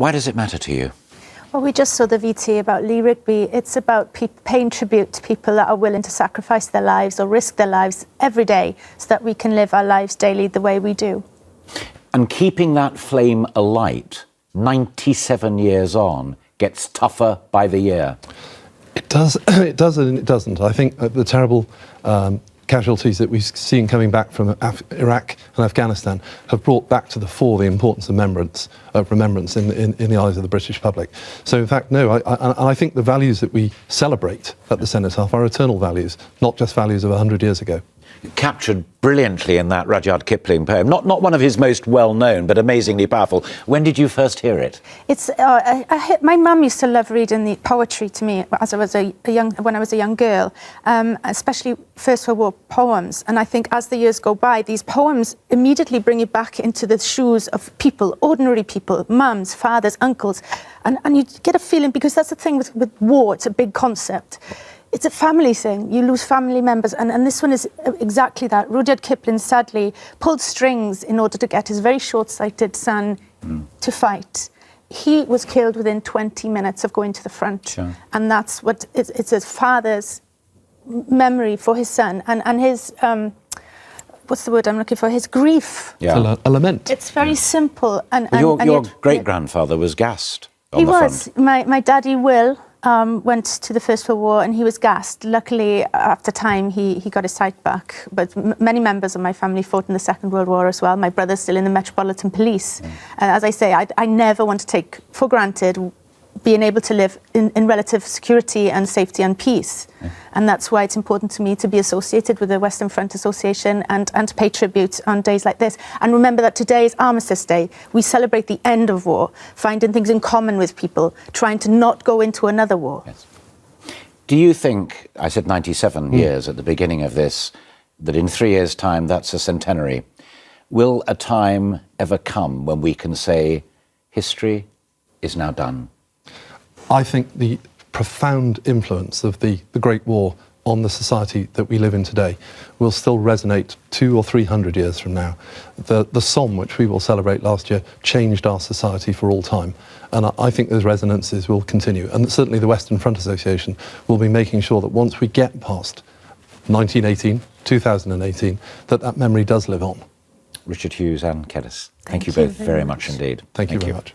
Why does it matter to you? Well, we just saw the VT about Lee Rigby. It's about paying tribute to people that are willing to sacrifice their lives or risk their lives every day so that we can live our lives daily the way we do. And keeping that flame alight, 97 years on, gets tougher by the year. It does, it does and it doesn't. I think the terrible casualties that we've seen coming back from Iraq and Afghanistan have brought back to the fore the importance of remembrance in the eyes of the British public. So, in fact, no, I think the values that we celebrate at the Cenotaph are eternal values, not just values of 100 years ago. Captured brilliantly in that Rudyard Kipling poem. Not one of his most well-known, but amazingly powerful. When did you first hear it? It's my mum used to love reading the poetry to me as I was when I was a young girl, especially First World War poems. And I think as the years go by, these poems immediately bring you back into the shoes of people, ordinary people, mums, fathers, uncles, and you get a feeling, because that's the thing with war. It's a big concept. It's a family thing. You lose family members. And this one is exactly that. Rudyard Kipling, sadly, pulled strings in order to get his very short-sighted son to fight. He was killed within 20 minutes of going to the front. Sure. And that's what it's his father's memory for his son. And his, what's the word I'm looking for? His grief. Yeah. A lament. It's very simple. And your great-grandfather was gassed on the front. He was. My daddy, Will, went to the First World War and he was gassed. Luckily, after time, he got his sight back. But many members of my family fought in the Second World War as well. My brother's still in the Metropolitan Police. As I say, I never want to take for granted being able to live in relative security and safety and peace. And that's why it's important to me to be associated with the Western Front Association and to pay tribute on days like this. And remember that today is Armistice Day. We celebrate the end of war, finding things in common with people, trying to not go into another war. Yes. Do you think, I said 97 years at the beginning of this, that in 3 years' time that's a centenary? Will a time ever come when we can say history is now done? I think the profound influence of the Great War on the society that we live in today will still resonate 200 or 300 years from now. The Somme, which we will celebrate last year, changed our society for all time. And I think those resonances will continue. And certainly the Western Front Association will be making sure that once we get past 1918, 2018, that memory does live on. Richard Hughes and Cerys, thank you both very much indeed. Thank you very much.